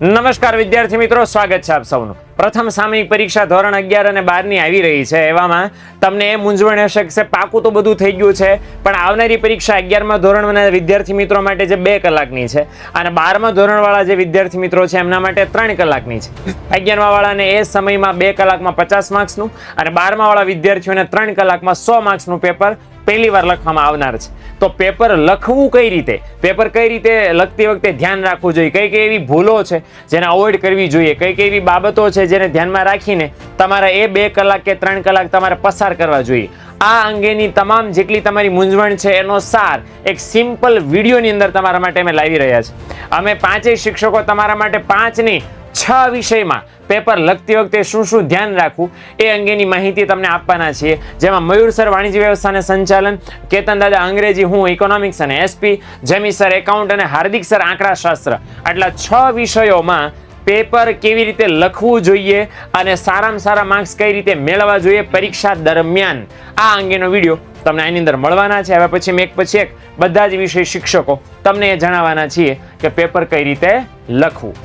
નમસ્કાર વિદ્યાર્થી મિત્રો, સ્વાગત છે આપ સૌનું. પ્રથમ સામયિક પરીક્ષા ધોરણ 11 અને 12 ની આવી રહી છે. એવામાં તમને એ મૂંઝવણ હશે કે પાકું તો બધું થઈ ગયું છે, પણ આવનારી પરીક્ષા 11મા ધોરણના વિદ્યાર્થી મિત્રો માટે જે 2 કલાકની છે અને 12મા ધોરણવાળા જે વિદ્યાર્થી મિત્રો છે એમના માટે 3 કલાકની છે. 11મા વાળાને એ સમયમાં 2 કલાકમાં 50 માર્ક્સનું અને 12મા વાળા વિદ્યાર્થીઓને 3 કલાકમાં 100 માર્ક્સનું પેપર પહેલી વાર લખવામાં આવનાર છે. તો પેપર લખવું કઈ રીતે, પેપર કઈ રીતે લખતી વખતે ધ્યાન રાખવું જોઈએ, કઈ કઈ એવી ભૂલો છે જેને અવોઇડ કરવી જોઈએ, કઈ કઈ એવી બાબતો છે જેને ધ્યાનમાં રાખીને તમારે એ 2 કલાક કે 3 કલાક તમારે પસાર કરવા જોઈએ, આ અંગેની તમામ જેટલી તમારી મૂંઝવણ છે એનો સાર એક સિમ્પલ વિડીયોની અંદર તમારા માટે અમે લાવી રહ્યા છે. અમે 5 શિક્ષકો તમારા માટે 5 નહીં 6 વિષયમાં પેપર લખતી વખતે શું શું ધ્યાન રાખવું એ અંગેની માહિતી તમને આપવાના છીએ. જેમાં મયુર સર વાણિજ્ય વ્યવસ્થા અને સંચાલન, કેતન દાદા અંગ્રેજી, હું ઇકોનોમિક્સ અને એસપી, જેમી સર એકાઉન્ટ અને હાર્દિક સર આંકડાશાસ્ત્ર, આટલા 6 વિષયોમાં પેપર કેવી રીતે લખવું જોઈએ અને સારામાં સારા માર્ક્સ કઈ રીતે મેળવવા જોઈએ પરીક્ષા દરમિયાન, આ અંગેનો વિડીયો તમને આની અંદર મળવાના છે. હવે પછી એક પછી એક બધા જ વિષય શિક્ષકો તમને એ જણાવવાના છીએ કે પેપર કઈ રીતે લખવું.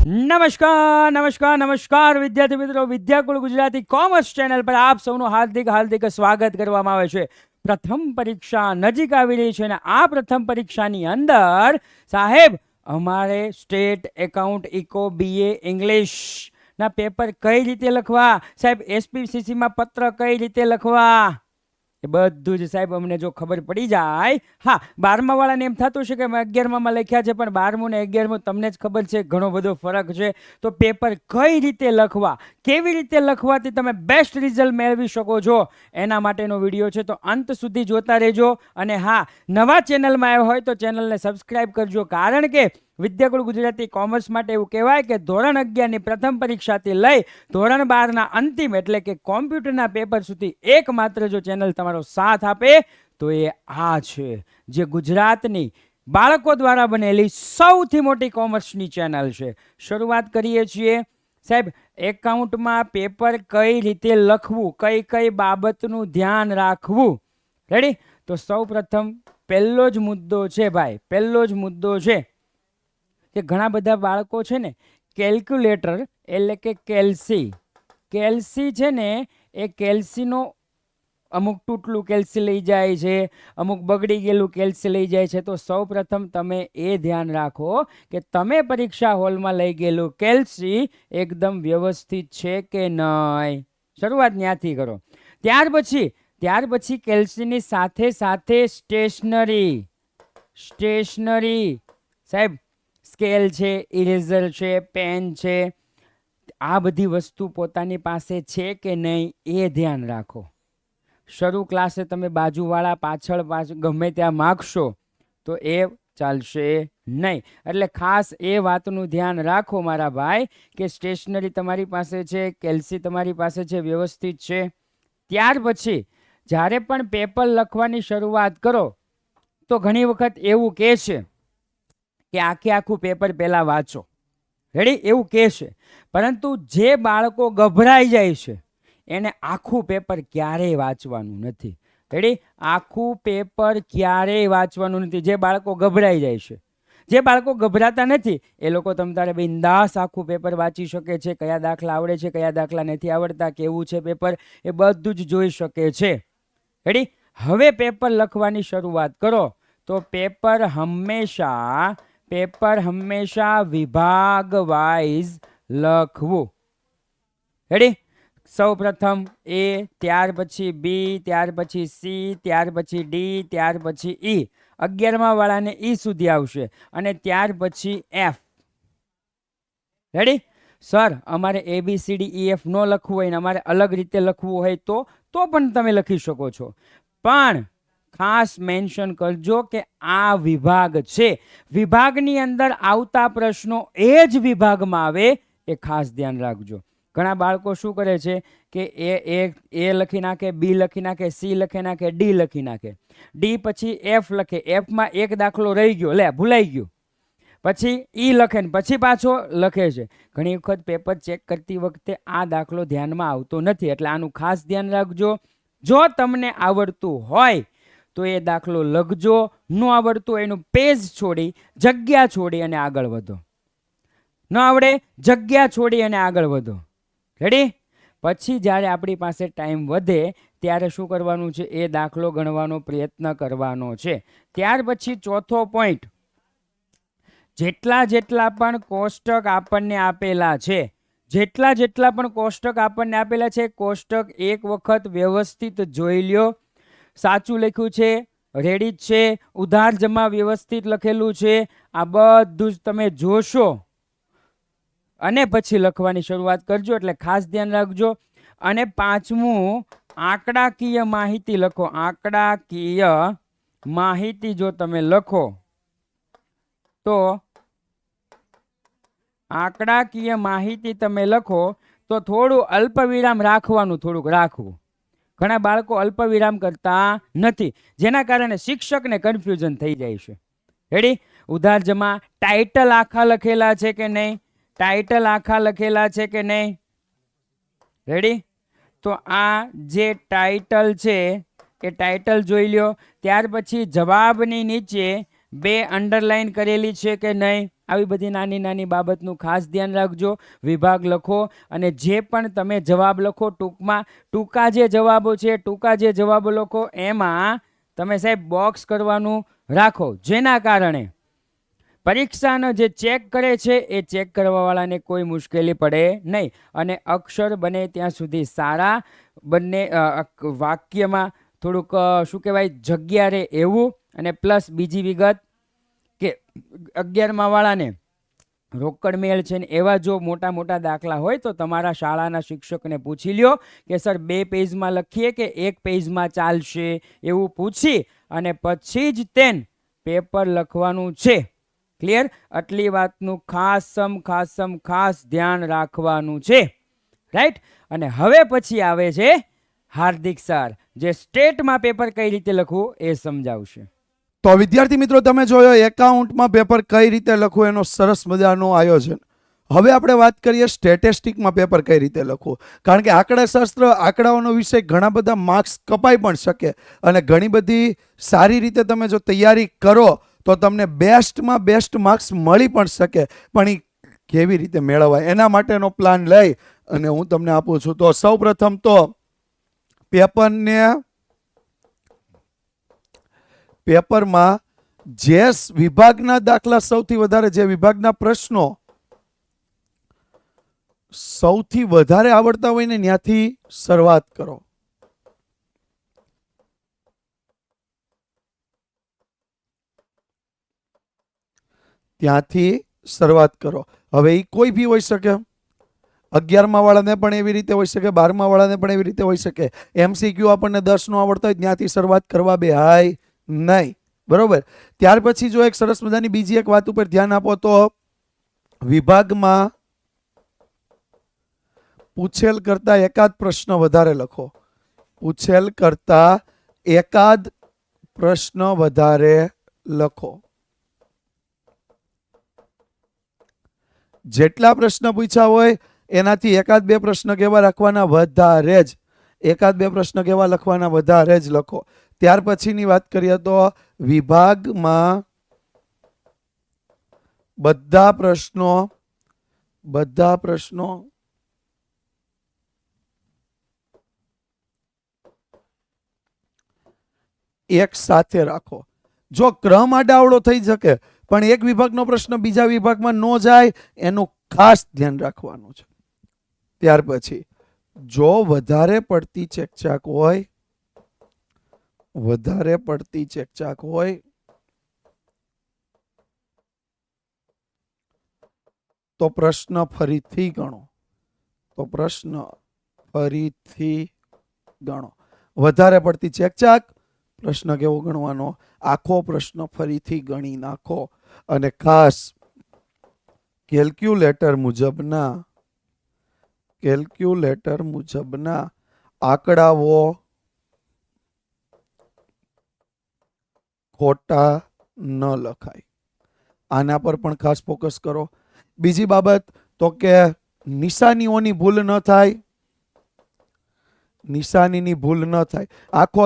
નમસ્કાર નમસ્કાર નમસ્કાર વિદ્યાર્થી મિત્રો, વિદ્યાકુળ ગુજરાતી કોમર્સ ચેનલ પર આપ સૌનું હાર્દિક સ્વાગત કરવામાં આવે છે. પ્રથમ પરીક્ષા નજીક આવી રહી છે અને આ પ્રથમ પરીક્ષાની અંદર સાહેબ અમારે state account eco BA English ના પેપર કઈ રીતે લખવા, સાહેબ SPCC માં પત્ર કઈ રીતે લખવા, એ બધું જ સાહેબ અમને જો ખબર પડી જાય. હા, 12મા વાળાને એમ થતું છે કે અમે 11માં લખ્યા છે, પણ 12મું ને 11મું તમને જ ખબર છે ઘણો બધો ફરક છે. તો પેપર કઈ રીતે લખવા, કેવી રીતે લખવાથી તમે બેસ્ટ રિઝલ્ટ મેળવી શકો છો, એના માટેનો વિડીયો છે. તો અંત સુધી જોતા રહેજો. અને હા, નવા ચેનલમાં આવ્યો હોય તો ચેનલને સબસ્ક્રાઈબ કરજો, કારણ કે વિદ્યાકુળ ગુજરાતી કોમર્સ માટે એવું કહેવાય કે ધોરણ 11ની પ્રથમ પરીક્ષાથી લઈ ધોરણ 12ના અંતિમ એટલે કે કોમ્પ્યુટરના પેપર સુધી એકમાત્ર જો ચેનલ તમારો સાથ આપે તો એ આ છે, જે ગુજરાતની બાળકો દ્વારા બનેલી સૌથી મોટી કોમર્સની ચેનલ છે. શરૂઆત કરીએ છીએ સાહેબ. એકાઉન્ટમાં પેપર કઈ રીતે લખવું, કઈ કઈ બાબતનું ધ્યાન રાખવું. રેડી? તો સૌ પ્રથમ પહેલો જ મુદ્દો છે ભાઈ, પહેલો જ મુદ્દો છે કે ઘણા બધા બાળકો છે ને કેલ્ક્યુલેટર એટલે કે કેલ્સી છે ને, એ કેલ્સીનો અમુક તૂટલું કેલ્સી લઈ જાય છે, અમુક બગડી ગયેલું કેલ્સી લઈ જાય છે. તો સૌ પ્રથમ તમે એ ધ્યાન રાખો કે તમે પરીક્ષા હોલમાં લઈ ગયેલું કેલ્સી એકદમ વ્યવસ્થિત છે કે નહીં. શરૂઆત ત્યાંથી કરો. ત્યાર પછી કેલ્સીની સાથે સાથે સ્ટેશનરી સાહેબ, સ્કેલ છે, ઇરેઝર છે, પેન છે, આ બધી વસ્તુ પોતાની પાસે છે કે નહીં એ ધ્યાન રાખો. શરૂ ક્લાસે તમે બાજુવાળા પાછળ ગમે ત્યાં માગશો તો એ ચાલશે નહીં. એટલે ખાસ એ વાતનું ધ્યાન રાખો મારા ભાઈ કે સ્ટેશનરી તમારી પાસે છે, કેલ્સી તમારી પાસે છે, વ્યવસ્થિત છે. ત્યાર પછી જ્યારે પણ પેપર લખવાની શરૂઆત કરો તો ઘણી વખત એવું કહે છે કે આખું પેપર પહેલા વાંચો. રેડી? એવું કહે છે, પરંતુ જે બાળકો ગભરાઈ જાય છે એને આખું પેપર ક્યારેય વાંચવાનું નથી. રેડી? આખું પેપર ક્યારેય વાંચવાનું નથી. જે બાળકો ગભરાઈ જાય છે, જે બાળકો ગભરાતા નથી એ લોકો તમ તારે બિંદાસ આખું પેપર વાંચી શકે છે. કયા દાખલા આવડે છે, કયા દાખલા નથી આવડતા, કેવું છે પેપર, એ બધું જ જોઈ શકે છે. રેડી? હવે પેપર લખવાની શરૂઆત કરો તો પેપર હંમેશા વિભાગ વાઇઝ લખવું. રેડી? સૌ પ્રથમ A, ત્યાર પછી B, ત્યાર પછી C, ત્યાર પછી D, ત્યાર પછી E. 11મા વાળાને E સુધી આવશે અને ત્યાર પછી F. રેડી? સર અમારે ABCDEF ન લખવું હોય ને અમારે અલગ રીતે લખવું હોય તો પણ તમે લખી શકો છો, પણ ખાસ મેન્શન કરજો કે આ વિભાગ છે. વિભાગની અંદર આવતા પ્રશ્નો એ જ વિભાગમાં આવે એ ખાસ ધ્યાન રાખજો. ઘણા બાળકો શું કરે છે કે એ લખી નાખે, B લખી નાખે, C લખી નાખે, D લખી નાખે, D પછી F લખે, Fમાં એક દાખલો રહી ગયો, ભૂલાઈ ગયું, પછી E લખે ને પછી પાછો લખે છે. ઘણી વખત પેપર ચેક કરતી વખતે આ દાખલો ધ્યાનમાં આવતો નથી, એટલે આનું ખાસ ધ્યાન રાખજો. જો તમને આવડતું હોય તો એ દાખલો લખજો, ન આવડતું એનું પેજ છોડી, જગ્યા છોડી અને આગળ વધો. ન આવડે જગ્યા છોડી અને આગળ વધો. રેડી? પછી જ્યારે આપણી પાસે ટાઈમ વધે ત્યારે શું કરવાનું છે? એ દાખલો ગણવાનો પ્રયત્ન કરવાનો છે. ત્યાર પછી ચોથો પોઈન્ટ, જેટલા પણ કોષ્ટક આપણને આપેલા છે, જેટલા પણ કોષ્ટક આપણને આપેલા છે, કોષ્ટક એક વખત વ્યવસ્થિત જોઈ લ્યો. સાચું લખ્યું છે, રેડી જ છે, ઉધાર જમા વ્યવસ્થિત લખેલું છે, આ બધું જ તમે જોશો અને પછી લખવાની શરૂઆત કરજો. એટલે ખાસ ધ્યાન રાખજો. અને પાંચમું, આંકડાકીય માહિતી લખો. આંકડાકીય માહિતી જો તમે લખો તો આંકડાકીય માહિતી તમે લખો તો થોડું અલ્પવિરામ રાખવાનું, થોડુંક રાખવું. ઘણા બાળકો અલ્પવિરામ કરતા નથી, જેના કારણે શિક્ષકને કન્ફ્યુઝન થઈ જાય છે. રેડી? ઉધાર જમા ટાઇટલ આખા લખેલા છે કે નહીં? ટાઇટલ આખા લખેલા છે કે નહીં? રેડી? તો આ જે ટાઇટલ છે એ ટાઇટલ જોઈ લ્યો. ત્યાર પછી જવાબની નીચે 2 અંડરલાઈન કરેલી છે કે નહીં? આવી બધી નાની નાની બાબતનું ખાસ ધ્યાન રાખજો. વિભાગ લખો અને જે પણ તમે જવાબ લખો, ટૂંકા જે જવાબો છે, ટૂંકા જે જવાબો લખો એમાં તમે સાહેબ બોક્સ કરવાનું રાખો, જેના કારણે પરીક્ષાનો જે ચેક કરે છે એ ચેક કરવાવાળાને કોઈ મુશ્કેલી પડે નહીં. અને અક્ષર બને ત્યાં સુધી સારા, બંને વાક્યમાં થોડુંક શું કહેવાય, જગ્યા રહે એવું. અને પ્લસ બીજી વિગત કે 11મા વાળાને રોકડ મેળ છે ને એવા જો મોટા મોટા દાખલા હોય તો તમારા શાળાના શિક્ષકને પૂછી લ્યો કે સર 2 પેજમાં લખીએ કે 1 પેજમાં ચાલશે, એવું પૂછી અને પછી જ પેપર લખવાનું છે. ક્લિયર? આટલી વાતનું ખાસ ધ્યાન રાખવાનું છે. રાઈટ? અને હવે પછી આવે છે હાર્દિક સર, જે સ્ટેટમાં પેપર કઈ રીતે લખવું એ સમજાવશે. તો વિદ્યાર્થી મિત્રો, તમે જોયો એકાઉન્ટમાં પેપર કઈ રીતે લખવું એનો સરસ મજાનું આયોજન. હવે આપણે વાત કરીએ સ્ટેટિસ્ટિકમાં પેપર કઈ રીતે લખવું. કારણ કે આંકડાશાસ્ત્ર, આંકડાઓનો વિષય, ઘણા બધા માર્ક્સ કપાઈ પણ શકે અને ઘણી બધી સારી રીતે તમે જો તૈયારી કરો તો તમને બેસ્ટમાં બેસ્ટ માર્ક્સ મળી પણ શકે. પણ એ કેવી રીતે મેળવાય એના માટેનો પ્લાન લઈ અને હું તમને આપું છું. તો સૌ પ્રથમ તો પેપરમાં જે વિભાગના દાખલા સૌથી વધારે, જે વિભાગના પ્રશ્નો સૌથી વધારે આવડતા હોય ને ત્યાંથી શરૂઆત કરો. ત્યાંથી શરૂઆત કરો. હવે એ કોઈ બી હોઈ શકે. 11મા વાળાને પણ એવી રીતે હોઈ શકે, 12મા વાળાને પણ એવી રીતે હોઈ શકે. MCQ આપણને 10 નો આવડતા હોય ત્યાંથી શરૂઆત કરવા બેહાય નહીં. બરોબર? ત્યાર પછી જો એક સરસ મજાની બીજી એક વાત ઉપર ધ્યાન આપો તો વિભાગમાં પૂછેલ કરતા એકાદ પ્રશ્ન વધારે લખો. પૂછેલ કરતા એકાદ પ્રશ્ન વધારે લખો. જેટલા પ્રશ્ન પૂછ્યા હોય એનાથી એકાદ 2 પ્રશ્ન કેવા લખવાના વધારે જ, એકાદ 2 પ્રશ્ન કેવા લખવાના વધારે જ લખો. ત્યાર પછીની વાત કરીએ તો વિભાગમાં બધા પ્રશ્નો એક સાથે રાખો. જો ક્રમ આડાવડો થઈ શકે પણ એક વિભાગનો પ્રશ્ન બીજા વિભાગમાં ન જાય એનું ખાસ ધ્યાન રાખવાનું છે. ત્યાર પછી જો વધારે પડતી ચેકચાક હોય તો પ્રશ્ન ફરીથી ગણો. વધારે પડતી ચેકચાક, પ્રશ્ન કેવો ગણવાનો? આખો પ્રશ્ન ફરીથી ગણી નાખો. અને ખાસ કેલ્ક્યુલેટર મુજબના આંકડાઓ ખોટા ન લખાય. આના પર પણ ખાસ ફોકસ કરો. બીજી બાબત તો કે નિશાનીઓની ભૂલ ન થાય. આખો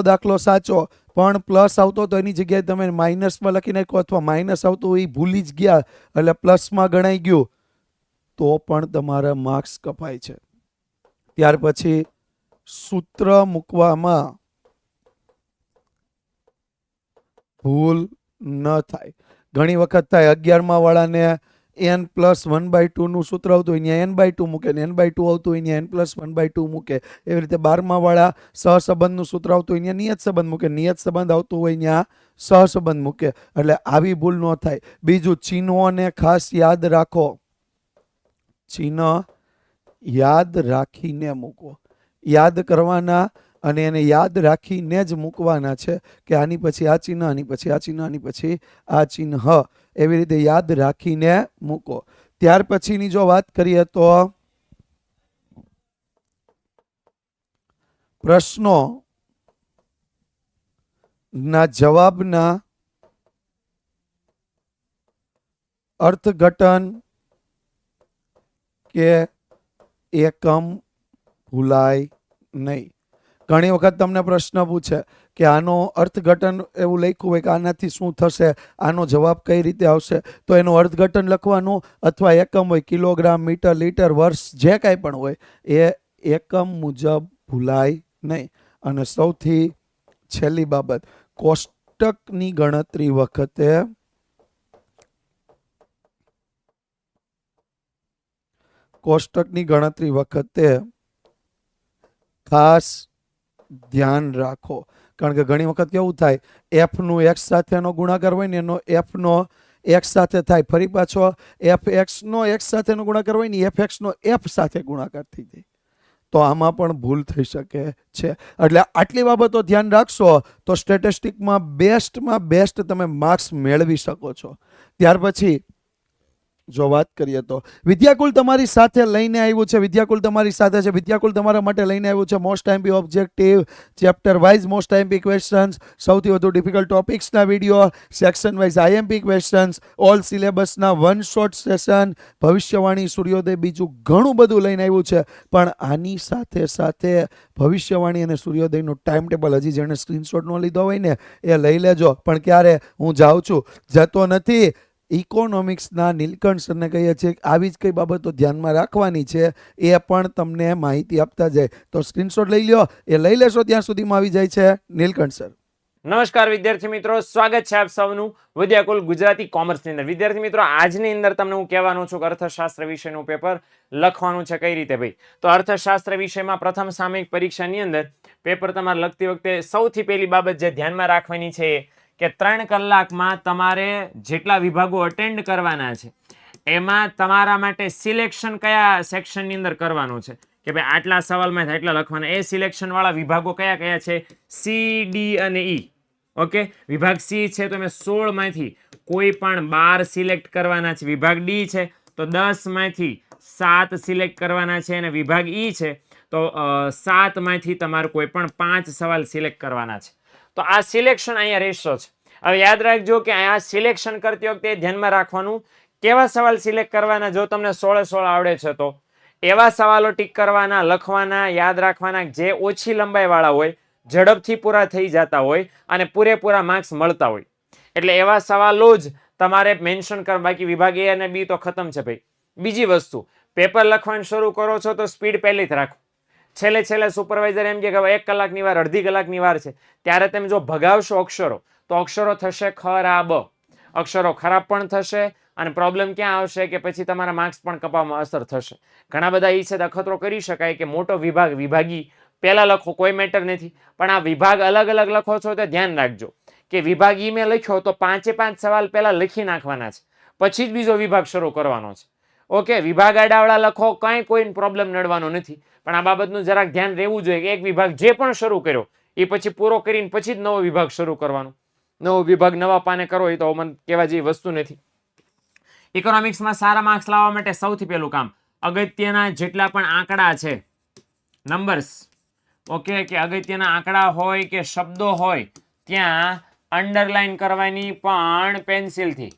દાખલો સાચો પણ પ્લસ આવતો તો એની જગ્યાએ તમે માઇનસમાં લખી નાખો અથવા માઇનસ આવતો એ ભૂલી જ ગયા એટલે પ્લસમાં ગણાઈ ગયું તો પણ તમારા માર્ક્સ કપાય છે. ત્યાર પછી સૂત્ર મૂકવામાં ભૂલ ન થાય. ઘણી વખત થાય 11મા વાળાને n+1/2 નું સૂત્ર આવતું હોય ત્યાં n/2 મૂકે ને n/2 આવતું હોય ત્યાં n+1/2 મૂકે. એવી રીતે 12મા વાળા સહસંબંધનું સૂત્ર આવતું હોય ત્યાં નિયત સંબંધ મૂકે, નિયત સંબંધ આવતું હોય ત્યાં સહસંબંધ મૂકે. એટલે આવી ભૂલ ન થાય. બીજું, ચિહ્નોને ખાસ યાદ રાખો. ચિહ્ન યાદ રાખીને મૂકો. યાદ કરવાના અને એને યાદ રાખીને જ મૂકવાના છે કે આની પછી આ ચિહ્ન, આની પછી આ ચિહ્ન, આની પછી આ ચિહ્ન. એવી રીતે યાદ રાખીને મૂકો. ત્યાર પછીની જો વાત કરીએ તો પ્રશ્નો ના જવાબના અર્થઘટન કે એકમ ભૂલાય નહીં. ઘણી વખત તમને પ્રશ્ન પૂછે કે આનો અર્થઘટન એવું લખ્યું હોય કે આનાથી શું થશે, આનો જવાબ કઈ રીતે આવશે, તો એનું અર્થઘટન લખવાનું અથવા એકમ હોય કિલોગ્રામ, મીટર, લીટર, વર્ષ, જે કાંઈ પણ હોય એ એકમ મુજબ ભૂલાય નહીં. અને સૌથી છેલ્લી બાબત, કોષ્ટકની ગણતરી વખતે ખાસ ધ્યાન રાખો. કારણ કે ઘણી વખત કેવું થાય, એફ નું એક્સ સાથેનો ગુણાકાર હોય ને એનો એફ નો એક્સ સાથે થાય, ફરી પાછો એફ એક્સ નો એક્સ સાથેનો ગુણાકાર હોય ને એફ એક્સ નો એફ સાથે ગુણાકાર થઈ જાય, તો આમાં પણ ભૂલ થઈ શકે છે. એટલે આટલી બાબતો ધ્યાન રાખશો તો સ્ટેટિસ્ટિકમાં બેસ્ટમાં બેસ્ટ તમે માર્ક્સ મેળવી શકો છો. ત્યાર પછી જો વાત કરીએ તો વિદ્યાકુલ તમારી સાથે લઈને આવ્યું છે. વિદ્યાકુલ તમારી સાથે છે. વિદ્યાકુલ તમારા માટે લઈને આવ્યું છે most IMP objective, chapter wise most IMP questions, સૌથી વધુ ડિફિકલ્ટ ટોપિક્સના video, section wise IMP questions, all સિલેબસના વન શોર્ટ સેશન, ભવિષ્યવાણી, સૂર્યોદય, બીજું ઘણું બધું લઈને આવ્યું છે. પણ આની સાથે સાથે ભવિષ્યવાણી અને સૂર્યોદયનું ટાઈમ ટેબલ હજી જેણે સ્ક્રીનશોટ ન લીધો હોય ને એ લઈ લેજો. પણ ક્યારે? હું જાઉં છું, જતો નથી. ઇકોનોમિક્સના નીલકંઠ સરને કહીએ છીએ કે આવી જ કઈ બાબતો ધ્યાનમાં રાખવાની છે એ પણ તમને માહિતી આપતા જાય. તો સ્ક્રીનશોટ લઈ લ્યો, એ લઈ લેશો ત્યાં સુધીમાં આવી જાય છે નીલકંઠ સર. નમસ્કાર વિદ્યાર્થી મિત્રો, સ્વાગત છે આપ સૌનું વિદ્યાકુલ ગુજરાતી કોમર્સની અંદર. વિદ્યાર્થી મિત્રો, આજની અંદર તમને હું કહેવાનું છું કે અર્થશાસ્ત્ર વિષયનું પેપર લખવાનું છે કઈ રીતે ભાઈ. તો અર્થશાસ્ત્ર વિષયમાં પ્રથમ સામયિક પરીક્ષાની અંદર પેપર તમારે લખતી વખતે સૌથી પહેલી બાબત જે ધ્યાનમાં રાખવાની છે કે 3 કલાકમાં તમારે જેટલા વિભાગો અટેન્ડ કરવાના છે એમાં તમારા માટે સિલેક્શન કયા સેક્શનની અંદર કરવાનું છે કે ભાઈ આટલા સવાલમાં આટલા લખવાના. એ સિલેક્શન વાળા વિભાગો કયા કયા છે? સી, ડી અને ઈ. ઓકે, વિભાગ સી છે તો મેં 16 માંથી કોઈ પણ 12 સિલેક્ટ કરવાના છે. વિભાગ ડી છે તો 10 માંથી 7 સિલેક્ટ કરવાના છે અને વિભાગ ઈ છે તો 7 માંથી તમારે કોઈ પણ 5 સવાલ સિલેક્ટ કરવાના છે. તો આ સિલેક્શન અહીંયા રેશો છે. હવે યાદ રાખજો કે આ સિલેક્શન કરતી વખતે ધ્યાનમાં રાખવાનું કેવા સવાલ સિલેક્ટ કરવાના. જો તમને 16 આવડે છે તો એવા સવાલો ટીક કરવાના, લખવાના, યાદ રાખવાના જે ઓછી લંબાઈ વાળા હોય, ઝડપથી પૂરા થઈ જતા હોય અને પૂરેપૂરા માર્ક્સ મળતા હોય. એટલે એવા સવાલો જ તમારે મેન્શન કરવા. બાકી વિભાગ એ અને બી તો ખતમ છે ભાઈ. બીજી વસ્તુ, પેપર લખવાનું શરૂ કરો છો તો સ્પીડ પહેલીથી રાખો. છેલ્લે સુપરવાઇઝર એમ કે 1 કલાકની વાર, અડધી કલાકની વાર છે, ત્યારે તમે જો ભગાવશો અક્ષરો તો અક્ષરો થશે ખરાબ. અક્ષરો ખરાબ પણ થશે અને પ્રોબ્લેમ ક્યાં આવશે કે પછી તમારા માર્ક્સ પણ કપાવવામાં અસર થશે. ઘણા બધા એ છે અખતરો કરી શકાય કે મોટો વિભાગ, વિભાગી પહેલા લખો, કોઈ મેટર નથી. પણ આ વિભાગ અલગ અલગ લખો છો તો ધ્યાન રાખજો કે વિભાગ ઈ મેં લખ્યો તો 5 સવાલ પહેલા લખી નાખવાના છે, પછી જ બીજો વિભાગ શરૂ કરવાનો છે. ઓકે, વિભાગ આડાવડા લખો, કાંઈ કોઈ પ્રોબ્લેમ નડવાનો નથી. પણ આ બાબતનું જરાક ધ્યાન રહેવું જોઈએ કે એક વિભાગ જે પણ શરૂ કર્યો એ પછી પૂરો કરીને પછી જ નવો વિભાગ શરૂ કરવાનો. નવો વિભાગ નવા પાને કરો એ તો મને કહેવા જેવી વસ્તુ નથી. ઇકોનોમિક્સમાં સારા માર્ક્સ લાવવા માટે સૌથી પહેલું કામ, અગત્યના જેટલા પણ આંકડા છે, નંબર્સ, ઓકે, કે અગત્યના આંકડા હોય કે શબ્દો હોય ત્યાં અંડરલાઈન કરવાની, પણ પેન્સિલથી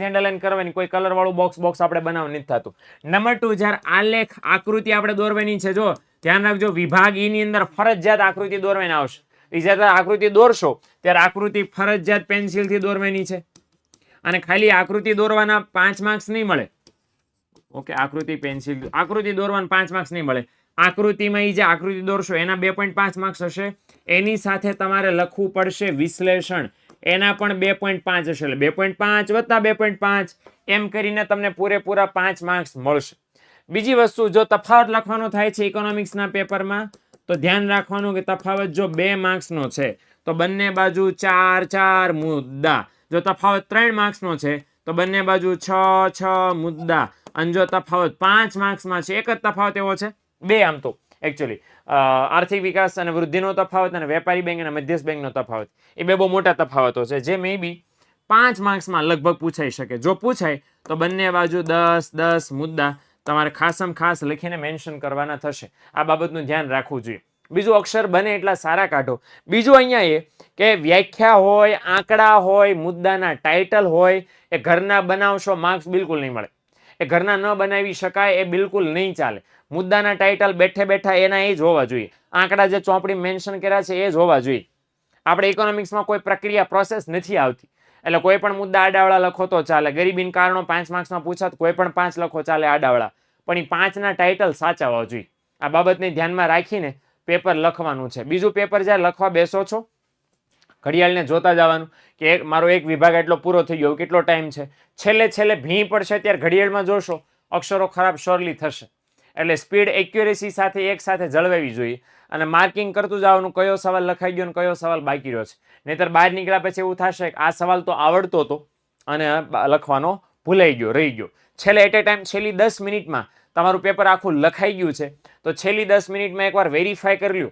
અંડરલાઈન કરવાની. કોઈ કલર વાળું બોક્સ આપણે બનાવવું નથી થતું. નંબર 2, જ્યારે આલેખ આકૃતિ આપણે દોરવાની છે, જો ધ્યાન રાખજો વિભાગ ઈ ની અંદર ફરજિયાત આકૃતિ દોરવાની આવશે. એ જ્યારે આકૃતિ દોરશો ત્યારે આકૃતિ ફરજિયાત પેન્સિલથી દોરવાની છે, અને ખાલી આકૃતિ દોરવાના 5 માર્ક્સ નહીં મળે. ઓકે, આકૃતિ દોરવાના 5 માર્ક્સ નહીં મળે. આકૃતિમાં જે આકૃતિ દોરશો એના 2.5 માર્ક્સ હશે. એની સાથે તમારે લખવું પડશે વિશ્લેષણ, એના પણ 2.5 હશે. એટલે 2.5 વત્તા 2.5 એમ કરીને તમને પૂરેપૂરા 5 માર્ક્સ મળશે. બીજી વસ્તુ, જો તફાવત લખવાનો થાય છે ઇકોનોમિક્સના પેપરમાં તો ધ્યાન રાખવાનું કે તફાવત જો 2 માર્ક્સનો છે તો બંને બાજુ 4 મુદ્દા. જો તફાવત 3 માર્ક્સનો છે તો બંને બાજુ 6 મુદ્દા. અને જો તફાવત 5 માર્ક્સમાં છે, એક જ તફાવત એવો છે, 2 આમ તો એકચ્યુઅલી આર્થિક વિકાસ અને વૃદ્ધિનો તફાવત અને વેપારી બેંક અને મધ્યસ્થ બેંકનો તફાવત, એ 2 બહુ મોટા તફાવતો છે જે મે બી 5 માર્ક્સમાં લગભગ પૂછાઈ શકે. જો પૂછાય તો બંને બાજુ 10 મુદ્દા તમારે ખાસમ ખાસ લખીને મેન્શન કરવાના થશે. આ બાબતનું ધ્યાન રાખવું જોઈએ. બીજું, અક્ષર બને એટલા સારા કાઢો. બીજું અહીંયા એ કે વ્યાખ્યા હોય, આંકડા હોય, મુદ્દાના ટાઇટલ હોય, એ ઘરના બનાવશો માર્ક્સ બિલકુલ નહીં મળે. એ ઘરના ન બનાવી શકાય, એ બિલકુલ નહીં ચાલે. મુદ્દાના ટાઇટલ બેઠે બેઠા એના એ જ હોવા જોઈએ. આંકડા જે ચોપડી મેન્શન કર્યા છે એ જ હોવા જોઈએ. આપણે ઇકોનોમિક્સમાં કોઈ પ્રક્રિયા પ્રોસેસ નથી આવતી, એટલે કોઈ પણ મુદ્દા આડાવાળા લખો તો ચાલે. ગરીબીના કારણો 5 માર્ક્સમાં પૂછાત કોઈ પણ 5 લખો ચાલે આડાવાળા, પણ એ 5ના ટાઇટલ સાચા હોવા જોઈએ. આ બાબતને ધ્યાનમાં રાખીને પેપર લખવાનું છે. બીજું, પેપર જ્યારે લખવા બેસો છો ઘડિયાળને જોતા જવાનું કે મારો એક વિભાગ એટલો પૂરો થઈ ગયો, કેટલો ટાઈમ છે. છેલ્લે ભીં પડશે ત્યારે ઘડિયાળમાં જોશો અક્ષરો ખરાબ શ્યોરલી થશે. એટલે સ્પીડ એક્યુરેસી સાથે એક સાથે જળવાવી જોઈએ, અને માર્કિંગ કરતું જવાનું કયો સવાલ લખાઈ ગયો અને કયો સવાલ બાકી રહ્યો છે. નહીતર બહાર નીકળ્યા પછી એવું થશે કે આ સવાલ તો આવડતો હતો અને લખવાનો ભૂલાઈ ગયો, રહી ગયો. છેલ્લે એટ એ ટાઈમ છેલ્લી 10 મિનિટમાં તમારું પેપર આખું લખાઈ ગયું છે તો છેલ્લી 10 મિનિટમાં એકવાર વેરીફાઈ કરી લો.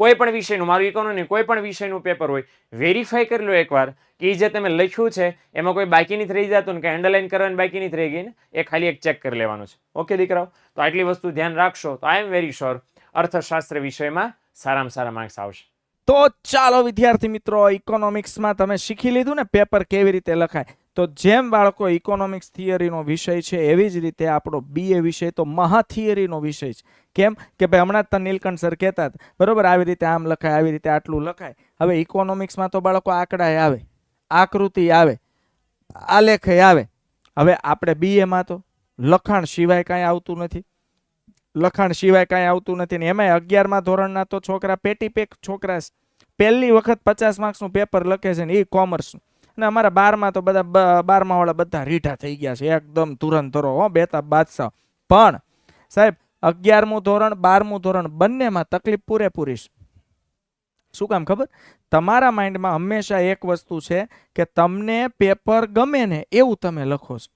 કોઈ પણ વિષયનું, મારું ઇકોનોમી કોઈ પણ વિષયનું પેપર હોય, વેરીફાઈ કરી લો એકવાર કે જે તમે લખ્યું છે એમાં કોઈ બાકી નથી રહી જતું ને કે અંડરલાઈન કરવાની બાકી નથી રહી ગઈ ને, એ ખાલી એક ચેક કરી લેવાનું છે. ઓકે દીકરાઓ, તો આટલી વસ્તુ ધ્યાન રાખશો તો આઈ એમ વેરી શ્યોર અર્થશાસ્ત્ર વિષયમાં સારામાં સારા માર્ક્સ આવશે. તો ચાલો વિદ્યાર્થી મિત્રો, ઇકોનોમિક્સમાં તમે શીખી લીધું ને પેપર કેવી રીતે લખાય. તો જેમ બાળકો ઇકોનોમિક્સ થિયરીનો વિષય છે એવી જ રીતે આપણો BA વિષય તો મહા થિયરીનો વિષય છે. કેમ કે ભાઈ હમણાં જ નીલકંઠ સર કહેતા હતા, બરોબર, આવી રીતે આમ લખાય, આવી રીતે આટલું લખાય. હવે ઇકોનોમિક્સમાં તો બાળકો આંકડા આવે, આકૃતિ આવે, આલેખ આવે. હવે આપણે BA માં તો લખાણ સિવાય કાંઈ આવતું નથી. ને એમાંય 11મા ધોરણના તો છોકરા પેટી પેક છોકરા પહેલી વખત 50 માર્ક્સનું પેપર લખે છે ને એ કોમર્સનું. અને અમારા 12માં તો બધા 12મા વાળા બધા રીઢા થઈ ગયા છે, એકદમ ધુરંધરો, બેતાબ બાદશાહ. પણ સાહેબ 11મું ધોરણ 12મું ધોરણ બંનેમાં તકલીફ પૂરેપૂરી છે. શું કામ ખબર? તમારા માઇન્ડમાં હંમેશા એક વસ્તુ છે કે તમને પેપર ગમે ને એવું તમે લખો છો.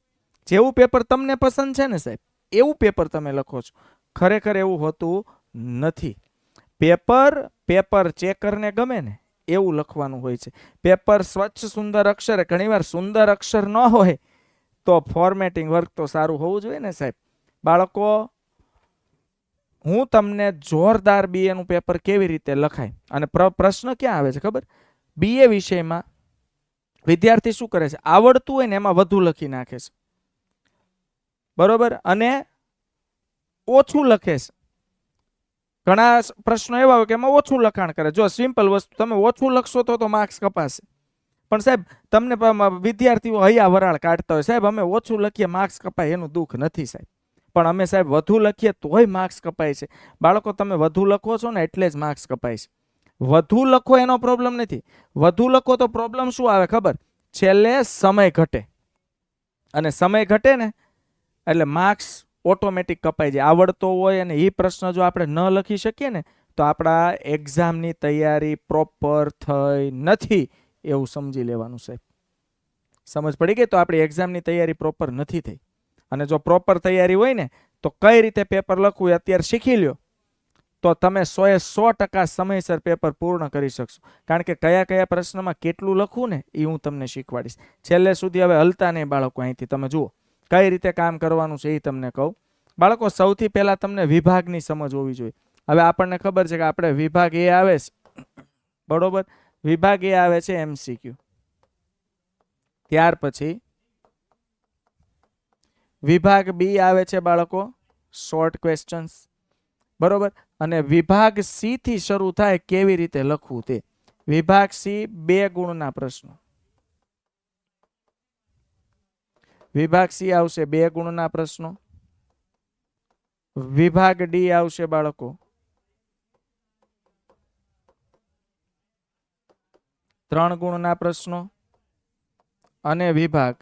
જેવું પેપર તમને પસંદ છે ને સાહેબ એવું પેપર તમે લખો છો. ખરેખર એવું હોતું નથી. પેપર ચેકરને ગમે ને એવું લખવાનું હોય છે. પેપર સ્વચ્છ સુંદર અક્ષર, ઘણીવાર સુંદર અક્ષર ન હોય તો ફોર્મેટિંગ વર્ક તો સારું હોવું જોઈએ ને સાહેબ. બાળકો, હું તમને જોરદાર BA નું પેપર કેવી રીતે લખાય અને પ્રશ્ન ક્યાં આવે છે ખબર? BA વિષયમાં વિદ્યાર્થી શું કરે છે, આવડતું હોય ને એમાં વધુ લખી નાખે છે, બરોબર, અને ઓછું લખે છે. ઘણા પ્રશ્નો એવા હોય કે એમાં ઓછું લખાણ કરે. જો સિમ્પલ વસ્તુ, તમે ઓછું લખશો તો માર્ક્સ કપાશે. પણ સાહેબ તમને વિદ્યાર્થીઓ હૈયા વરાળ કાઢતા હોય, સાહેબ અમે ઓછું લખીએ માર્ક્સ કપાય, એનું દુઃખ નથી સાહેબ. પણ અમે સાહેબ વધુ લખીએ તોય માર્ક્સ કપાય છે. બાળકો, તમે વધુ લખો છો ને એટલે જ માર્ક્સ કપાય છે. વધુ લખો એનો પ્રોબ્લેમ નથી. વધુ લખો તો પ્રોબ્લેમ શું આવે ખબર? છેલ્લે સમય ઘટે, અને સમય ઘટે ને એટલે માર્ક્સ ઓટોમેટિક કપાઈ જાય. આવડતો હોય અને એ પ્રશ્ન જો આપણે ન લખી શકીએ ને તો આપણા એક્ઝામની તૈયારી પ્રોપર થઈ નથી એવું સમજી લેવાનું સાહેબ. સમજ પડી ગઈ? તો આપણી એક્ઝામની તૈયારી પ્રોપર નથી થઈ. અને જો પ્રોપર તૈયારી હોય ને તો કઈ રીતે પેપર લખવું એ અત્યારે શીખી લ્યો તો તમે 100% સમયસર પેપર પૂર્ણ કરી શકશો. કારણ કે કયા કયા પ્રશ્નમાં કેટલું લખવું ને એ હું તમને શીખવાડીશ. છેલ્લે સુધી હવે હલતા નહીં બાળકો, અહીંથી તમે જુઓ કઈ રીતે કામ કરવાનું છે એ તમને કહું. બાળકો, સૌથી પહેલા તમને વિભાગની સમજ હોવી જોઈએ. હવે આપણને ખબર છે કે આપણે વિભાગ A આવે છે, બરોબર, વિભાગ A આવે છે MCQ, ત્યાર પછી વિભાગ B આવે છે બાળકો શોર્ટ ક્વેશ્ચન્સ, બરોબર, અને વિભાગ C થી શરૂ થાય કેવી રીતે લખવું તે. વિભાગ સી 2 ગુણના પ્રશ્નો. વિભાગ સી આવશે 2 ગુણના પ્રશ્નો. વિભાગ ડી આવશે બાળકો 3 ગુણના પ્રશ્નો અને વિભાગ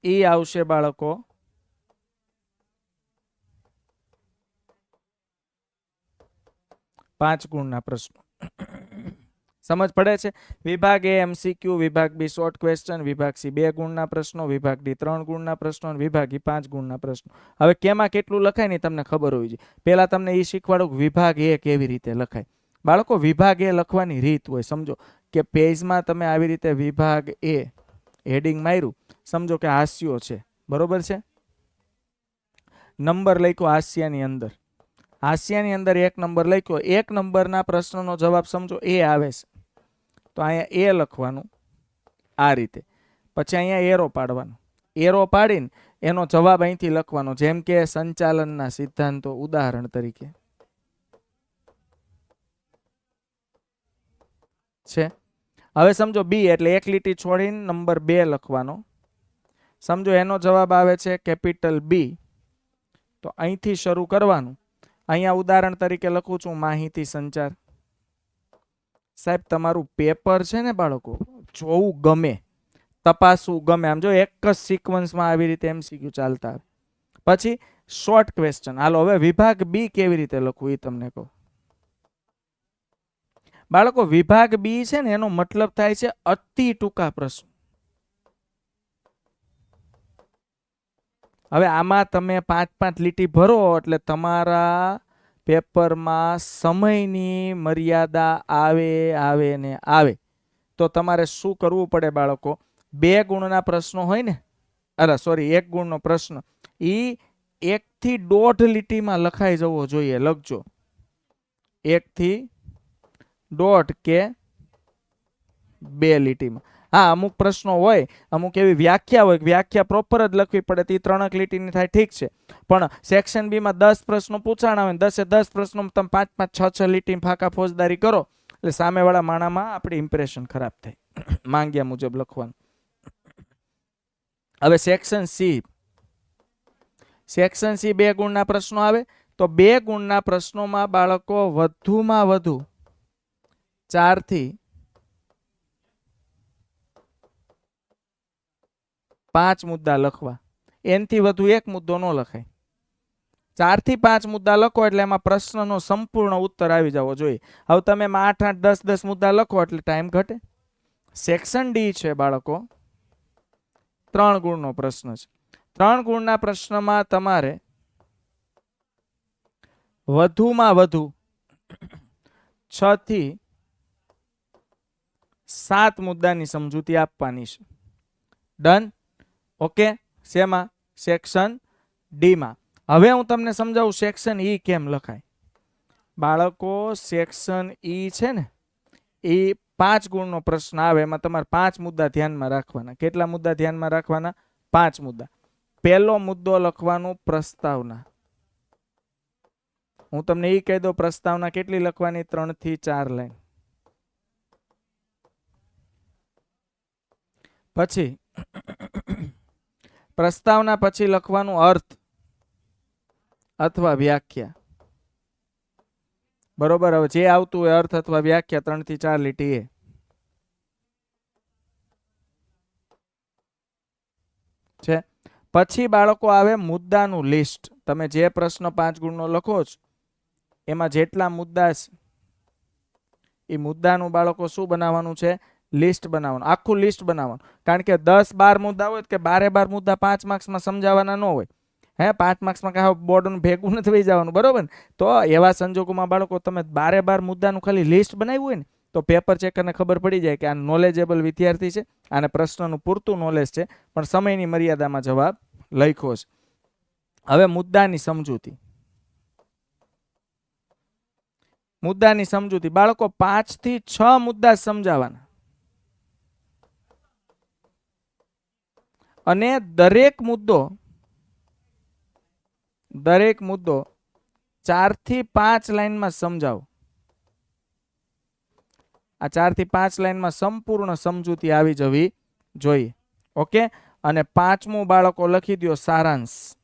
ઈ આવશે બાળકો 5 ગુણના પ્રશ્નો. સમજ પડે છે? વિભાગ એ MCQ, વિભાગ બી શોર્ટ ક્વેશ્ચન, વિભાગ સી 2 ગુણના પ્રશ્નો, વિભાગ ડી 3 ગુણના પ્રશ્નો અને વિભાગ ઈ 5 ગુણના પ્રશ્નો. હવે કેમાં કેટલું લખાય ને તમને ખબર હોવી જોઈએ. પહેલા તમને એ શીખવાડું કે વિભાગ એ કેવી રીતે લખાય. બાળકો વિભાગ એ લખવાની રીત હોય. સમજો કે પેજમાં તમે આવી રીતે વિભાગ એ હેડિંગ માર્યું, સમજો કે હાસ્યો છે, બરોબર છે. નંબર લખ્યો હાસ્યાની અંદર, હાસ્યાની અંદર 1 નંબર લખ્યો. 1 નંબરના પ્રશ્નનો જવાબ સમજો એ આવે છે, તો અહીંયા એ લખવાનું આ રીતે. પછી અહીંયા એરો પાડવાનો, એરો પાડીને એનો જવાબ અહીંથી લખવાનો. જેમ કે સંચાલનના સિદ્ધાંતો ઉદાહરણ તરીકે છે. હવે સમજો બી એટલે 1 લીટી છોડીને નંબર 2 લખવાનો. સમજો એનો જવાબ આવે છે કેપિટલ બી, તો અહીંથી શરૂ કરવાનું. અહીંયા ઉદાહરણ તરીકે લખું છું માહિતી સંચાર. સાહેબ તમારું પેપર છે ને બાળકો, જોવું ગમે, તપાસવું ગમે. આમ જો એક જ સિક્વન્સમાં આવી રીતે MCQ ચાલતા આવે. પછી શોર્ટ ક્વેશ્ચન. હાલો હવે વિભાગ બી કેવી રીતે લખવું એ તમને કહું. બાળકો વિભાગ બી છે ને એનો મતલબ થાય છે અતિ ટૂંકા પ્રશ્નો. હવે આમાં તમે 5-5 લીટી ભરો એટલે તમારા પેપરમાં સમયની મર્યાદા આવે ને આવે. તો તમારે શું કરવું પડે બાળકો? 2 ગુણના પ્રશ્નો હોય ને, અરે સોરી 1 ગુણનો પ્રશ્ન, એ 1 થી 1.5 લીટીમાં લખાઈ જવો જોઈએ. લખજો 1 થી 1.5 કે 2 લીટીમાં. હા, અમુક પ્રશ્નો હોય, અમુક એવી વ્યાખ્યા હોય, વ્યાખ્યા પ્રોપર જ લખવી પડે, તે 3 લીટીની થાય, ઠીક છે. પણ સેક્શન બી માં 10 પ્રશ્નો પૂછાણા હોય, 10 પ્રશ્નો તમે 5-5, 6-6 લીટી ફાંકા ફોજદારી કરો એટલે સામેવાળા માણામાં આપણી ઇમ્પ્રેશન ખરાબ થાય. માંગ્યા મુજબ લખવાનું. હવે સેક્શન સી, સેક્શન સી 2 ગુણના પ્રશ્નો આવે. તો 2 ગુણના પ્રશ્નોમાં બાળકો વધુમાં વધુ 4 થી 5 મુદ્દા લખવા. એનથી વધુ 1 મુદ્દો ન લખાય. 4 થી 5 મુદ્દા લખો એટલે એમાં પ્રશ્નનો સંપૂર્ણ ઉત્તર આવી જવો જોઈએ. હવે તમે 8-8, 10-10 મુદ્દા લખો એટલે ટાઈમ ઘટે. સેક્શન ડી છે બાળકો 3 ગુણનો પ્રશ્ન છે. 3 ગુણના પ્રશ્નમાં તમારે વધુમાં વધુ 6 થી 7 મુદ્દાની સમજૂતી આપવાની છે. ડન? ઓકે. શેમાં? સેક્શન ડી માં. હવે હું તમને સમજાવું સેક્શન ઈ કેમ લખાય. બાળકો સેક્શન ઈ છે ને એ 5 ગુણનો પ્રશ્ન આવે, એમાં તમારે 5 મુદ્દા ધ્યાનમાં રાખવાના. કેટલા મુદ્દા ધ્યાનમાં રાખવાના? 5 મુદ્દા. પહેલો મુદ્દો લખવાનું પ્રસ્તાવના. હું તમને એ કહી દઉં, પ્રસ્તાવના કેટલી લખવાની? 3 થી 4 લાઈન. પછી પ્રસ્તાવના પછી લખવાનું અર્થ અથવા વ્યાખ્યા. બરોબર. હવે જે આવતું હોય અર્થ અથવા વ્યાખ્યા 3 થી 4 લીટી એ છે. પછી બાળકો આવે મુદ્દાનું લિસ્ટ. તમે જે પ્રશ્ન 5 ગુણનો લખો છો એમાં જેટલા મુદ્દા છે એ મુદ્દાનું બાળકો શું બનાવવાનું છે? લિસ્ટ બનાવવાનું. આખું લિસ્ટ બનાવવાનું. કારણ કે 10-12 મુદ્દા હોય કે 12 મુદ્દા 5 માર્ક્સમાં સમજાવવાના ન હોય. 5 માર્ક્સમાં કાંઈ બોર્ડનું ભેગું નથી થઈ જવાનું, બરોબર ને? તો એવા સંજોગોમાં બાળકો તમે 12 મુદ્દાનું ખાલી લિસ્ટ બનાવ્યું હોય ને તો પેપર ચેકરને ખબર પડી જાય કે આ નોલેજેબલ વિદ્યાર્થી છે, આને પ્રશ્નનું પૂરતું નોલેજ છે, પણ સમયની મર્યાદામાં જવાબ લખ્યો છે. હવે મુદ્દાની સમજૂતી. મુદ્દાની સમજૂતી બાળકો 5 થી 6 મુદ્દા સમજાવવાના. અને દરેક મુદ્દો 4 થી 5 લાઈનમાં સમજાવો. આ 4 થી 5 લાઈનમાં સંપૂર્ણ સમજૂતી આવી જવી જોઈએ. ઓકે, અને 5મું બાળકો લખી દો સારાંશ,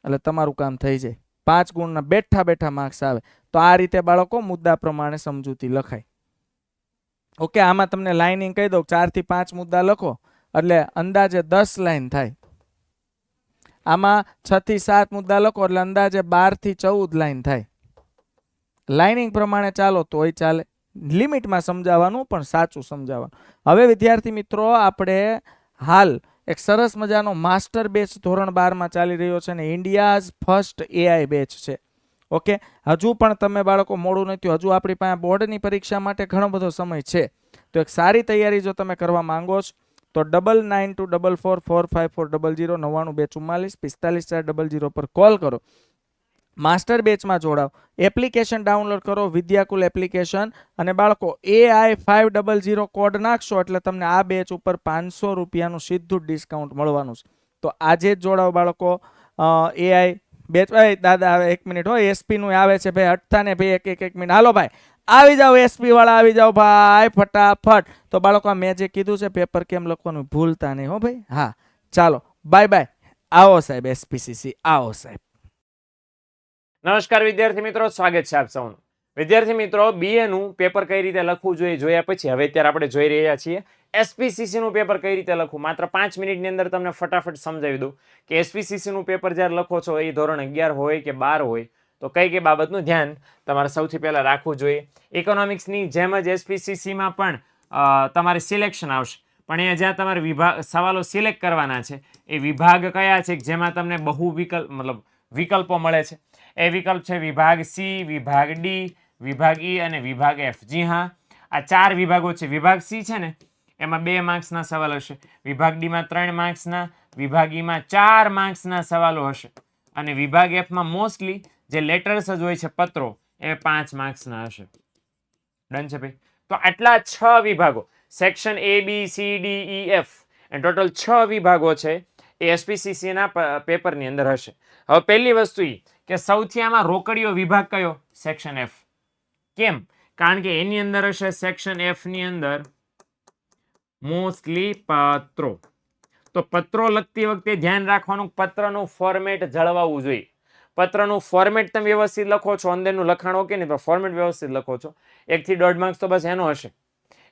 એટલે તમારું કામ થઈ જાય. 5 ગુણના બેઠા બેઠા માર્ક્સ આવે. તો આ રીતે બાળકો મુદ્દા પ્રમાણે સમજૂતી લખાય. ઓકે, આમાં તમને લાઇનિંગ કહી દઉં, 4 થી 5 મુદ્દા લખો એટલે અંદાજે 10 લાઈન થાય. આમાં 6 થી 7 મુદ્દા લખો એટલે અંદાજે 12 થી 14 લાઈન થાય. લાઇનિંગ પ્રમાણે ચાલો તોય ચાલે, લિમિટમાં સમજાવવાનું પણ સાચું સમજાવવાનું. હવે વિદ્યાર્થી મિત્રો, આપણે હાલ એક સરસ મજાનો માસ્ટર બેચ ધોરણ 12માં ચાલી રહ્યો છે ને ઇન્ડિયાઝ ફર્સ્ટ AI બેચ છે. ઓકે, હજુ પણ તમે બાળકો મોડું નથી, હજુ આપણી પાસે બોર્ડની પરીક્ષા માટે ઘણો બધો સમય છે. તો એક સારી તૈયારી જો તમે કરવા માંગો છો તો 9924445400 99244445 પર કોલ કરો, માસ્ટર બેચમાં જોડાઓ, એપ્લિકેશન ડાઉનલોડ કરો, વિદ્યાકુલ એપ્લિકેશન, અને બાળકો AI 500 કોડ નાખશો એટલે તમને આ બેચ ઉપર 500 રૂપિયાનું સીધું ડિસ્કાઉન્ટ મળવાનું છે. તો આજે જ જોડાઓ બાળકો. AI બેચ, દાદા હવે 1 મિનિટ હો, SP નું આવે છે ભાઈ, અટતા ને ભાઈ, એક મિનિટ. હાલો ભાઈ, આવી જાઓ, SP વાળા આવી જાઓ ભાઈ, ફટાફટ. તો બાળકો, મેં જે કીધું છે પેપર કેમ લખવાનું ભૂલતા નહીં હો ભાઈ. હા, ચાલો, બાય બાય. આવો સાહેબ SPCC, આવો સાહેબ. નમસ્કાર વિદ્યાર્થી મિત્રો, સ્વાગત છે આપ સૌનું. વિદ્યાર્થી મિત્રો, BA નું પેપર કઈ રીતે લખવું જોઈએ જોયા પછી હવે અત્યારે આપણે જોઈ રહ્યા છીએ SPCC નું પેપર કઈ રીતે લખવું. માત્ર 5 મિનિટની અંદર તમને ફટાફટ સમજાવી દઉં કે SPCC નું પેપર જ્યારે લખો છો એ ધોરણ 11 હોય કે 12 હોય તો કઈ કઈ બાબતનું ધ્યાન તમારે સૌથી પહેલા રાખવું જોઈએ. ઇકોનોમિક્સની જેમ જ SPCC માં પણ તમારે સિલેક્શન આવશે, પણ અહીંયા જ્યાં તમારે વિભાગ સવાલો સિલેક્ટ કરવાના છે એ વિભાગ કયા છે જેમાં તમને બહુ વિકલ્પો મળે છે. એ વિકલ્પ છે વિભાગ C, વિભાગ D, વિભાગ E અને વિભાગ F. જી હા, આ 4 વિભાગો છે. વિભાગ C છે ને એમાં 2 માર્ક્સના સવાલ હશે, વિભાગ D માં 3 માર્ક્સના, વિભાગ E માં 4 માર્ક્સના સવાલો હશે, અને વિભાગ F માં મોસ્ટલી જે લેટર્સ જ હોય છે, પત્રો, એ 5 માર્ક્સના હશે. ડન છે ભાઈ? તો આટલા 6 વિભાગો, section A, B, C, D, E, F, A total 6 વિભાગો છે એ SPCC ના પેપરની અંદર હશે. હવે પહેલી વસ્તુ એ કે સૌથી આમાં રોકડીયો વિભાગ કયો? Section F. કેમ? કારણ કે એની અંદર હશે, સેક્શન F ની અંદર મોસ્ટલી પત્રો. તો પત્રો લખતી વખતે ધ્યાન રાખવાનું, પત્રનું ફોર્મેટ જળવાવું જોઈએ. પત્રનું ફોર્મેટ તમે વ્યવસ્થિત લખો છો, અંદરનું લખાણ ઓકે ને, પણ ફોર્મેટ વ્યવસ્થિત લખો છો, 1 થી 1.5 માર્ક્સ તો બસ એનો હશે.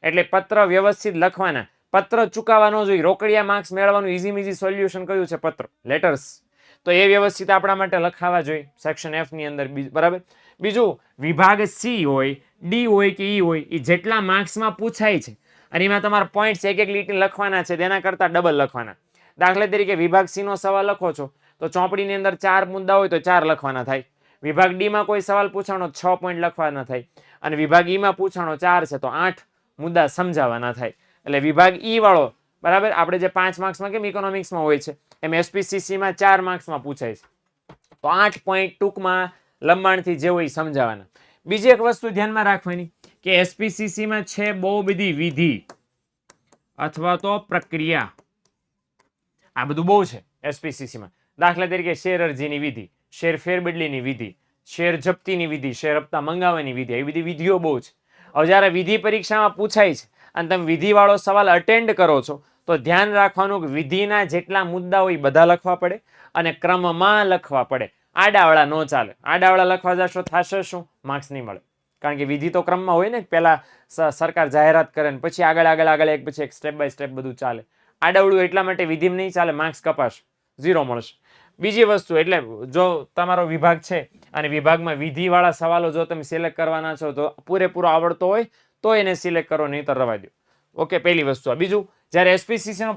એટલે પત્ર વ્યવસ્થિત લખવાના, પત્ર ચૂકાવા ન જોઈએ. રોકડિયા માર્ક્સ મેળવવાનું ઈઝી સોલ્યુશન કયું છે? પત્ર, લેટર્સ. તો એ વ્યવસ્થિત આપણા માટે લખાવા જોઈએ સેક્શન F ની અંદર. બરાબર. બીજું, વિભાગ C હોય, D હોય કે E હોય, એ જેટલા માર્ક્સમાં પૂછાય છે અને એમાં તમારા પોઈન્ટ્સ એક લીટી લખવાના છે તેના કરતા ડબલ લખવાના. દાખલા તરીકે વિભાગ C નો સવાલ લખો છો તો ચોપડીની અંદર 4 મુદ્દા હોય તો 4 લખવાના થાય. વિભાગ D માં કોઈ સવાલ પૂછાણો 6 પોઈન્ટ લખવાના થાય, અને વિભાગ E માં પૂછાણો 4 છે તો 8 મુદ્દા સમજાવવાના થાય. એટલે વિભાગ E વાળો, બરાબર, આપણે જે 5 માર્ક્સમાં કેમ ઇકોનોમિક્સમાં હોય છે એમ SPCC માં 4 માર્ક્સમાં પૂછાય છે તો 8 પોઈન્ટ ટૂંકમાં લંબાણથી જે હોય સમજાવવાના. બીજી એક વસ્તુ ધ્યાનમાં રાખવાની કે SPCC માં છે બહુ બધી વિધિ અથવા તો પ્રક્રિયા. આ બધું બહુ છે SPCC માં. દાખલા તરીકે શેર અરજીની વિધિ, શેર ફેરબદલીની વિધિ, શેર જપ્તીની વિધિ, શેર હપ્તા મંગાવવાની વિધિ, એવી બધી વિધિઓ બહુ છે. હવે જ્યારે વિધિ પરીક્ષામાં પૂછાય છે અને તમે વિધિવાળો સવાલ અટેન્ડ કરો છો તો ધ્યાન રાખવાનું કે વિધિના જેટલા મુદ્દા હોય બધા લખવા પડે અને ક્રમમાં લખવા પડે. આડાવાળા ન ચાલે. આડાવાળા લખવા જશો થશે શું? માર્ક્સ નહીં મળે. કારણ કે વિધિ તો ક્રમમાં હોય ને, પહેલા સરકાર જાહેરાત કરે ને પછી આગળ એક પછી એક સ્ટેપ બાય સ્ટેપ બધું ચાલે. આડાવડું એટલા માટે વિધિમાં નહીં ચાલે, માર્ક્સ કપાશે, 0 મળશે. બીજી વસ્તુ, એટલે જો તમારો વિભાગ છે અને વિભાગમાં વિધિવાળા સવાલો જો તમે સિલેક્ટ કરવાના છો તો પૂરેપૂરો આવડતો હોય તો એને સિલેક્ટ કરો, નહીં તો રવા દો. ઓકે, પહેલી વસ્તુ. બીજું, જ્યારે SPCC નો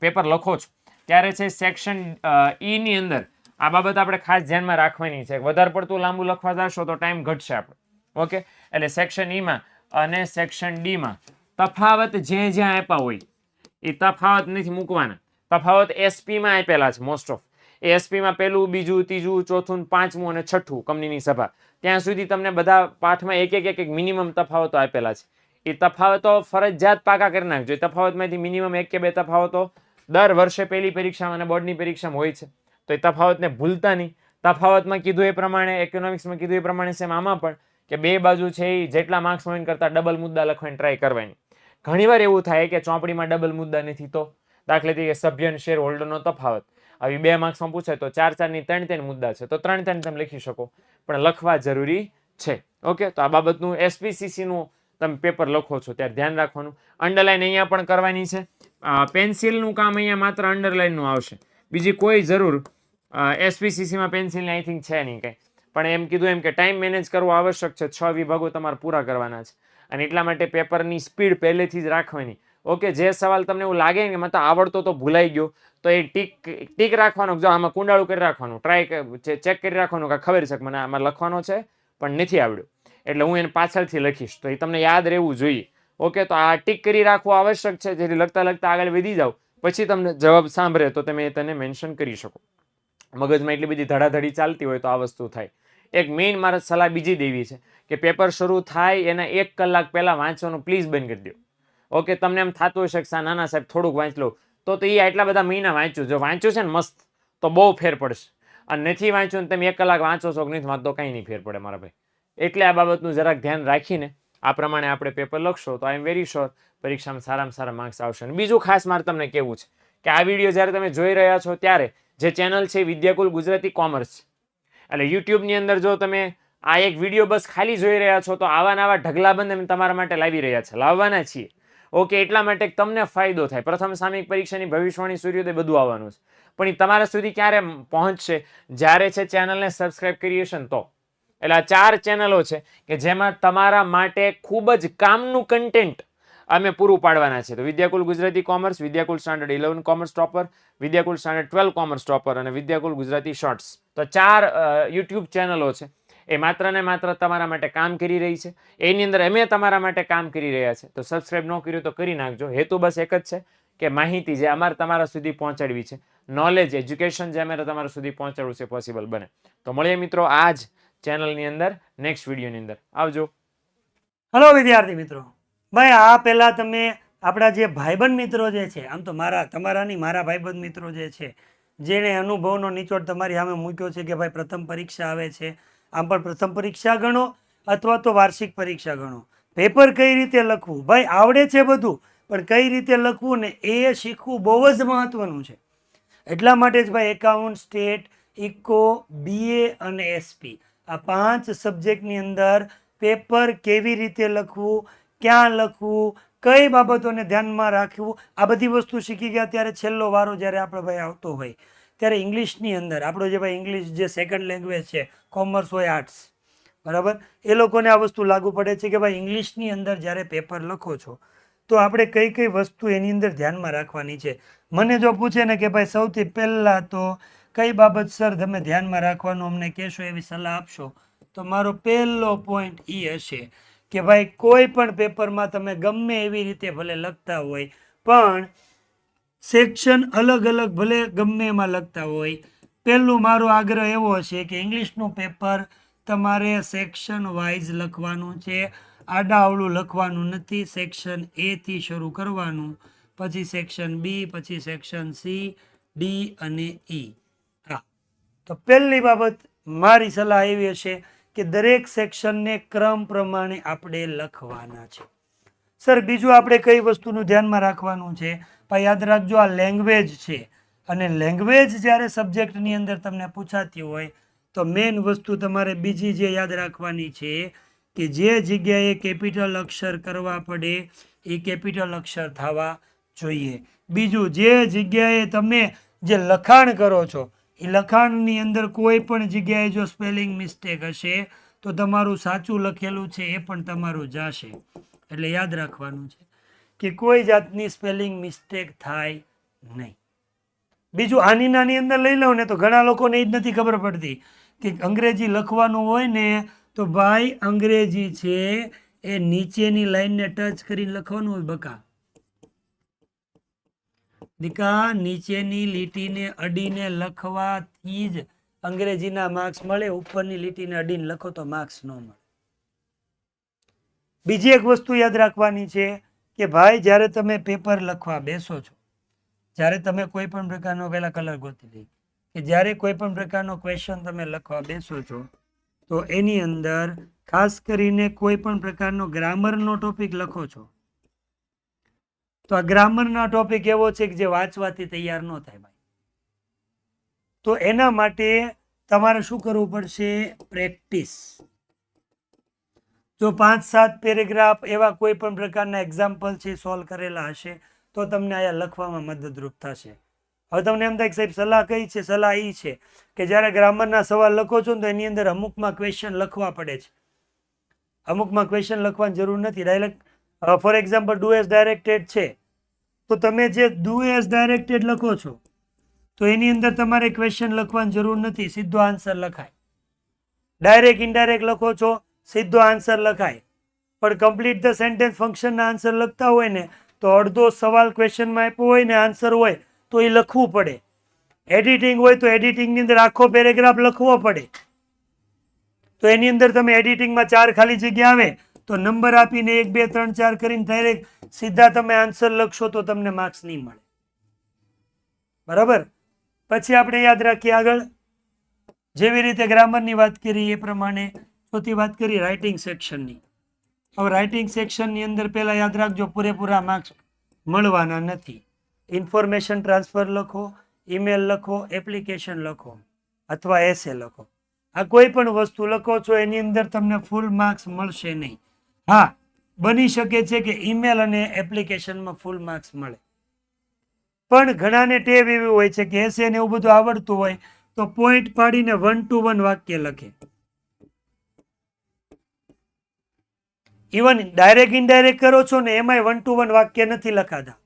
પેપર લખો છો ત્યારે છે સેક્શન E ની અંદર આ બાબત આપણે ખાસ ધ્યાનમાં રાખવાની છે. વધારે પડતું લાંબુ લખવા જશો તો ટાઈમ ઘટશે આપણે. ઓકે, એટલે સેક્શન E માં અને સેક્શન D માં તફાવત જ્યાં આપ્યા હોય એ તફાવત નથી મૂકવાના. તફાવત SP માં આપેલા છે મોસ્ટ ઓફ. એ SP માં પહેલું, બીજું, ત્રીજું, ચોથું, પાંચમું અને છઠ્ઠું કંપનીની સભા, ત્યાં સુધી તમને બધા પાઠમાં એક મિનિમમ તફાવતો આપેલા છે. એ તફાવતો ફરજિયાત પાકા કરી નાખજો. તફાવતમાંથી મિનિમમ 1 કે 2 તફાવતો દર વર્ષે પહેલી પરીક્ષામાં અને બોર્ડની પરીક્ષામાં હોય છે. તો એ તફાવતને ભૂલતા નહીં. તફાવતમાં કીધું એ પ્રમાણે, ઇકોનોમિક્સમાં કીધું એ પ્રમાણે સેમ આમાં પણ કે બે બાજુ છે એ જેટલા માર્ક્સ હોય કરતા ડબલ મુદ્દા લખવાની ટ્રાય કરવાની. ઘણીવાર એવું થાય કે ચોપડીમાં ડબલ મુદ્દા નથી, તો દાખલા તરીકે સભ્ય અને શેર હોલ્ડરનો તફાવત આવી 2 માર્ક્સમાં પૂછાય તો 4 ની 3 મુદ્દા છે તો 3 તમે લખી શકો, પણ લખવા જરૂરી છે. ઓકે, તો આ બાબતનું SPCC નું તમે પેપર લખો છો ત્યારે ધ્યાન રાખવાનું. અંડરલાઈન અહીંયા પણ કરવાની છે. પેન્સિલનું કામ અહીંયા માત્ર અંડરલાઈનનું આવશે, બીજી કોઈ જરૂર SPCCમાં પેન્સિલની આઈ થિંક છે નહીં કંઈ. પણ એમ કીધું એમ કે ટાઈમ મેનેજ કરવો આવશ્યક છે. 6 વિભાગો તમારે પૂરા કરવાના છે અને એટલા માટે પેપરની સ્પીડ પહેલેથી જ રાખવાની. ઓકે, જે સવાલ તમને એવું લાગે કે મતલબ આવડતો તો ભૂલાઈ ગયો તો એ ટીક રાખવાનો, જો આમાં કુંડાળું કરી રાખવાનું, ચેક કરી રાખવાનું કે ખબર છે કે મને આમાં લખવાનો છે પણ નથી આવડ્યું એટલે હું એને પાછળથી લખીશ, તો એ તમને યાદ રહેવું જોઈએ. ઓકે, તો આ ટીક કરી રાખવું આવશ્યક છે, જેથી લખતા લખતા આગળ વધી જાવ પછી તમને જવાબ સાંભળે તો તમે તેને મેન્શન કરી શકો. મગજમાં એટલી બધી ધડાધડી ચાલતી હોય તો આ વસ્તુ થાય. એક મેઇન મારે સલાહ બીજી દેવી છે કે પેપર શરૂ થાય એના 1 કલાક પહેલા વાંચવાનું પ્લીઝ બંધ કરી દો. ઓકે, તમને એમ થતું હશે કે નાના સાહેબ થોડુંક વાંચ લો, તો એ આટલા બધા મહિના વાંચ્યું, જો વાંચ્યું છે ને મસ્ત તો બહુ ફેર પડશે, અને નથી વાંચ્યું ને તમે 1 કલાક વાંચો છો કે નથી વાંચતો કંઈ નહીં ફેર પડે મારા ભાઈ. એટલે આ બાબતનું જરાક ધ્યાન રાખીને આ પ્રમાણે આપણે પેપર લખશો તો આઈ એમ વેરી શ્યોર પરીક્ષામાં સારા માર્ક્સ આવશે. અને બીજું ખાસ મારે તમને કહેવું છે કે આ વિડીયો જ્યારે તમે જોઈ રહ્યા છો ત્યારે જે ચેનલ છે વિદ્યાકુલ ગુજરાતી કોમર્સ, એટલે યુટ્યુબની અંદર જો તમે આ એક વિડીયો બસ ખાલી જોઈ રહ્યા છો તો આવા નવા ઢગલાબંધ અમે તમારા માટે લાવી રહ્યા છે, લાવવાના છીએ. ઓકે, એટલા માટે તમને ફાયદો થાય. પ્રથમ સામયિક પરીક્ષાની ભવિષ્યવાણી, સૂર્યોદય બધું આવવાનું છે, પણ એ તમારા સુધી ક્યારે પહોંચશે? જ્યારે છે ચેનલને સબસ્ક્રાઇબ કરી હશે ને તો. એટલે આ 4 ચેનલો છે કે જેમાં તમારા માટે ખૂબ જ કામનું કન્ટેન્ટ અમે પૂરું પાડવાના છે. તો Vidyakul Gujarati commerce, Vidyakul standard 11 commerce topper, Vidyakul standard 12 commerce topper અને વિદ્યાકુલ ગુજરાતી શોર્ટ્સ. તો 4 યુટ્યુબ ચેનલો છે એ માત્ર ને માત્ર તમારા માટે કામ કરી રહી છે. એની અંદર અમે તમારા માટે કામ કરી રહ્યા છે, તો સબસ્ક્રાઇબ ન કર્યું તો કરી નાખજો. હેતુ બસ એક જ છે કે માહિતી જે અમારે તમારા સુધી પહોંચાડવી છે, નોલેજ, એજ્યુકેશન જે અમારે તમારા સુધી પહોંચાડવું છે પોસિબલ બને. તો મળીએ મિત્રો આ જ ચેનલની અંદર નેક્સ્ટ વિડીયોની અંદર. આવજો. હલો વિદ્યાર્થી મિત્રો, ભાઈ આ પહેલાં તમે આપણા જે ભાઈબંધ મિત્રો જે છે, આમ તો તમારા નહીં મારા ભાઈબંધ મિત્રો જે છે, જેણે અનુભવનો નિચોડ તમારી સામે મૂક્યો છે કે ભાઈ પ્રથમ પરીક્ષા આવે છે, આમ પણ પ્રથમ પરીક્ષા ગણો અથવા તો વાર્ષિક પરીક્ષા ગણો, પેપર કઈ રીતે લખવું, ભાઈ આવડે છે બધું પણ કઈ રીતે લખવું ને એ શીખવું બહુ જ મહત્વનું છે. એટલા માટે જ ભાઈ એકાઉન્ટ, સ્ટેટ, ઇકો, BA અને SP આ 5 સબ્જેક્ટની અંદર પેપર કેવી રીતે લખવું, ક્યાં લખવું, કઈ બાબતોને ધ્યાનમાં રાખવું, આ બધી વસ્તુ શીખી ગયા. ત્યારે છેલ્લો વારો જ્યારે આપણે ભાઈ આવતો હોય ત્યારે ઇંગ્લિશની અંદર આપણો જે ભાઈ ઇંગ્લિશ જે સેકન્ડ લેંગ્વેજ છે, કોમર્સ હોય આર્ટ્સ, બરાબર, એ લોકોને આ વસ્તુ લાગુ પડે છે કે ભાઈ ઇંગ્લિશની અંદર જ્યારે પેપર લખો છો તો આપણે કઈ કઈ વસ્તુ એની અંદર ધ્યાનમાં રાખવાની છે. મને જો પૂછે ને કે ભાઈ સૌથી પહેલાં તો કઈ બાબત સર તમે ધ્યાનમાં રાખવાનું અમને કહેશો, એવી સલાહ આપશો, તો મારો પહેલો પોઈન્ટ એ હશે કે ભાઈ કોઈ પણ પેપરમાં તમે ગમે એવી રીતે ભલે લખતા હોય પણ સેક્શન અલગ અલગ ભલે ગમે એમાં લખતા હોય, પહેલું મારો આગ્રહ એવો હશે કે ઇંગ્લિશનું પેપર તમારે સેક્શન વાઇઝ લખવાનું છે, આડાઅવળું લખવાનું નથી. સેક્શન A થી શરૂ કરવાનું, પછી સેક્શન B, પછી સેક્શન C, D અને E. હા, તો પહેલી બાબત મારી સલાહ એવી હશે કે દરેક સેક્શનને ક્રમ પ્રમાણે આપણે લખવાના છે. સર બીજું આપણે કઈ વસ્તુનું ધ્યાનમાં રાખવાનું છે? ભાઈ યાદ રાખજો, આ લેંગ્વેજ છે અને લેંગ્વેજ જ્યારે સબ્જેક્ટની અંદર તમને પૂછાતી હોય તો મેઇન વસ્તુ તમારે બીજી જે યાદ રાખવાની છે કે જે જગ્યાએ કેપિટલ અક્ષર કરવા પડે એ કેપિટલ અક્ષર થવા જોઈએ. બીજું, જે જગ્યાએ તમે જે લખાણ કરો છો એ લખાણની અંદર કોઈ પણ જગ્યાએ જો સ્પેલિંગ મિસ્ટેક હશે તો તમારું સાચું લખેલું છે એ પણ તમારું જાશે. એટલે યાદ રાખવાનું છે કે કોઈ જાતની સ્પેલિંગ મિસ્ટેક થાય નહીં. બીજું, આની નાની અંદર લઈ લો ને તો ઘણા લોકોને એ જ નથી ખબર પડતી કે અંગ્રેજી લખવાનું હોય ને તો ભાઈ અંગ્રેજી છે એ નીચેની લાઈનને ટચ કરીને લખવાનું હોય. બકા દીકા, નીચેની લીટીને અડીને લખવાથી જ અંગ્રેજીના માર્ક્સ મળે. ઉપરની લીટીને અડીને લખો તો માર્ક્સ ન મળે. બીજી એક વસ્તુ યાદ રાખવાની છે કે ભાઈ જ્યારે તમે પેપર લખવા બેસો છો, જ્યારે તમે કોઈ પણ પ્રકારનો, પહેલા કલર ગોતી લઈ, કે જ્યારે કોઈ પણ પ્રકારનો ક્વેશ્ચન તમે લખવા બેસો છો તો એની અંદર ખાસ કરીને કોઈ પણ પ્રકારનો ગ્રામરનો ટોપિક લખો છો તો આ ગ્રામરના ટોપિક એવો છે કે જે વાંચવાથી તૈયાર ન થાય ભાઈ. તો એના માટે તમારે શું કરવું પડશે? પ્રેક્ટિસ. જો 5-7 પેરેગ્રાફ એવા કોઈ પણ પ્રકારના એક્ઝામ્પલ છે સોલ્વ કરેલા હશે તો તમને આયા લખવામાં મદદરૂપ થશે. હવે તમને એમ થાય કે સાહેબ સલાહ કઈ છે? સલાહ એ છે કે જ્યારે ગ્રામરના સવાલ લખો છો તો એની અંદર અમુકમાં ક્વેશ્ચન લખવા પડે છે, અમુકમાં ક્વેશ્ચન લખવાની જરૂર નથી. Direct for example do as directed છે તો તમે જે ડુ એઝ ડાયરેક્ટેડ લખો છો તો એની અંદર તમારે ક્વેશ્ચન લખવાની જરૂર નથી, સીધો આન્સર લખાય. ડાયરેક્ટ ઇનડાયરેક્ટ લખો છો, સીધો આન્સર લખાય. પણ કમ્પ્લીટ ધ સેન્ટેન્સ ફંક્શનના આન્સર લખતા હોય ને તો અડધો સવાલ ક્વેશ્ચનમાં આપ્યો હોય ને આન્સર હોય તો એ લખવું પડે. એડિટિંગ હોય તો એડિટિંગની અંદર આખો પેરેગ્રાફ લખવો પડે. તો એની અંદર તમે એડિટિંગમાં 4 ખાલી જગ્યા આવે તો નંબર આપીને 1 2 3 4 કરીને ડાયરેક્ટ સીધા તમે આન્સર લખશો તો તમને માર્ક્સ નહીં મળે. બરાબર? પછી આપણે યાદ રાખીએ આગળ, જેવી રીતે ગ્રામરની વાત કરી એ પ્રમાણે ચોથી વાત કરી રાઇટિંગ સેક્શનની. હવે રાઇટિંગ સેક્શનની અંદર પહેલા યાદ રાખજો પૂરેપૂરા માર્ક્સ મળવાના નથી. ઇન્ફોર્મેશન ટ્રાન્સફર લખો, ઈમેલ લખો, એપ્લિકેશન લખો અથવા એસે લખો. આ કોઈ પણ વસ્તુ લખો છો એની અંદર તમને ફૂલ માર્ક્સ મળશે નહીં. હા, બની શકે છે કે ઈમેલ અને એપ્લિકેશનમાં ફૂલ માર્ક્સ મળે, પણ ઘણાને ટેવ એવી હોય છે કે એસે ને એવું બધું આવડતું હોય તો પોઈન્ટ પાડીને 1 to 1 વાક્ય લખે. ઇવન ડાયરેક્ટ ઇનડાયરેક્ટ કરો છો ને એમાંય 1 to 1 વાક્ય નથી લખાતા.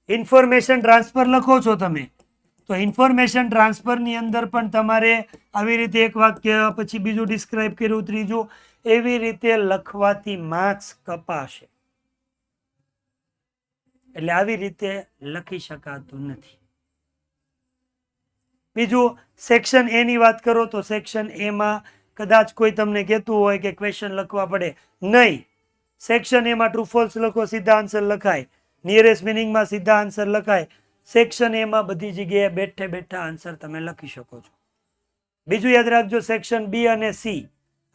ઇન્ફોર્મેશન ટ્રાન્સફર લખો છો તમે તો ઇન્ફોર્મેશન ટ્રાન્સફરની અંદર પણ તમારે આવી રીતે એક વાક્ય, પછી બીજું ડિસ્ક્રાઇબ કર્યું, ત્રીજું, એવી રીતે લખવાથી માર્ક્સ કપાશે. એટલે આવી રીતે લખી શકાતું નથી. બીજું, સેક્શન એ ની વાત કરો તો સેક્શન એ માં કદાચ કોઈ તમને કહેતું હોય કે ક્વેશ્ચન લખવા પડે, નહીં. સેક્શન એ માં ટ્રુ ફોલ્સ લખો, સીધા આન્સર લખાય. નિયરેસ્ટ મિનિંગમાં સીધા આન્સર લખાય. સેક્શન એ માં બધી જગ્યાએ બેઠે બેઠા આન્સર તમે લખી શકો છો. બીજું યાદ રાખજો, સેક્શન બી અને સી,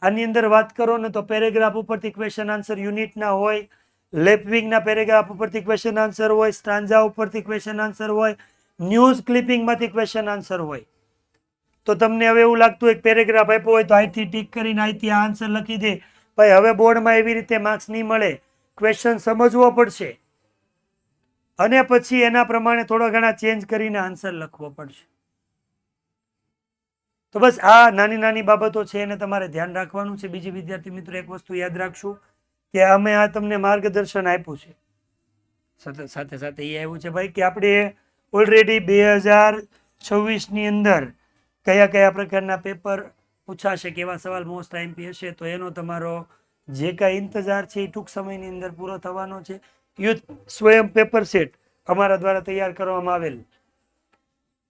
આની અંદર વાત કરો ને તો પેરેગ્રાફ ઉપરથી ક્વેશ્ચન આન્સર યુનિટના હોય, લેફ્ટ પેરેગ્રાફ ઉપરથી ક્વેશ્ચન આન્સર હોય, સ્ટાન્ઝા ઉપરથી ક્વેશ્ચન આન્સર હોય, ન્યૂઝ ક્લિપિંગમાંથી ક્વેશ્ચન આન્સર હોય. તો તમને હવે એવું લાગતું હોય પેરેગ્રાફ આપ્યો હોય તો અહીંથી ટીક કરીને અહીંથી આ આન્સર લખી દે. ભાઈ હવે બોર્ડમાં એવી રીતે માર્ક્સ નહીં મળે. ક્વેશ્ચન સમજવો પડશે અને પછી એના પ્રમાણે થોડા ઘણા ચેન્જ કરીને આન્સર લખવો પડશે. તો બસ આ નાની નાની બાબતો છે એને તમારે ધ્યાન રાખવાનું છે. બીજી વિદ્યાર્થી મિત્રો એક વસ્તુ યાદ રાખશું કે અમે આ તમને માર્ગદર્શન આપ્યું છે, સાથે સાથે એ આવ્યું છે ભાઈ કે આપણે ઓલરેડી 2026ની અંદર કયા કયા પ્રકારના પેપર પૂછાશે, કેવા સવાલ મોસ્ટ આઈએમપી હશે, તો એનો તમારો જે કાંઈ ઇંતજાર છે એ ટૂંક સમયની અંદર પૂરો થવાનો છે. યુથ સ્વયં પેપર સેટ અમારા દ્વારા તૈયાર કરવામાં આવેલ,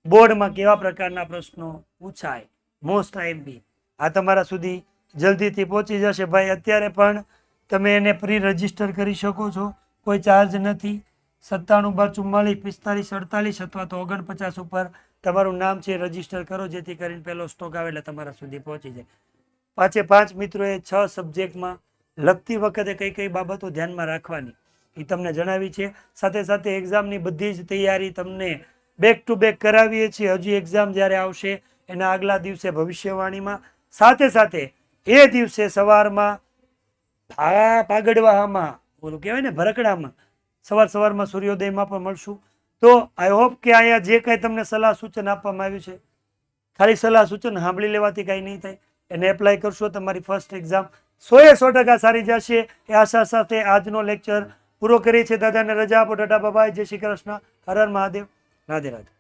બોર્ડમાં કેવા પ્રકારના પ્રશ્નો પૂછાય, મોસ્ટ આઈએમપી, આ તમારા સુધી જલ્દીથી પહોંચી જશે ભાઈ. અત્યારે પણ તમે એને પ્રી રજીસ્ટર કરી શકો છો, કોઈ ચાર્જ નથી. 97 2 44 45 48 અથવા તો 49 ઉપર તમારું નામ છે રજીસ્ટર કરો, જેથી કરીને પહેલો સ્ટોક આવે એટલે તમારા સુધી પહોંચી જાય. 5 મિત્રોએ 6 સબ્જેક્ટમાં લખતી વખતે કઈ કઈ બાબતો ધ્યાનમાં રાખવાની એ તમને જણાવી છે. સાથે સાથે એક્ઝામની બધી જ તૈયારી તમને બેક ટુ બેક કરાવીએ છીએ. હજી એક્ઝામ જ્યારે આવશે એના આગલા દિવસે ભવિષ્યવાણીમાં, સાથે સાથે એ દિવસે સવારમાં પાગડવામાં, ઓલું કહેવાય ને ભરકડામાં, સવારમાં સૂર્યોદયમાં પણ મળશું. તો આઈ હોપ કે અહીંયા જે કાંઈ તમને સલાહ સૂચન આપવામાં આવ્યું છે, ખાલી સલાહ સૂચન સાંભળી લેવાથી કાંઈ નહીં થાય. એને એપ્લાય કરશો તમારી ફર્સ્ટ એક્ઝામ 100% સારી જશે એ આશા સાથે આજનો લેક્ચર પૂરો કરીએ છીએ. દાદાને રજા આપો. ટાટા બાય, જય શ્રી કૃષ્ણ, હર હર મહાદેવ, રાધે રાધે.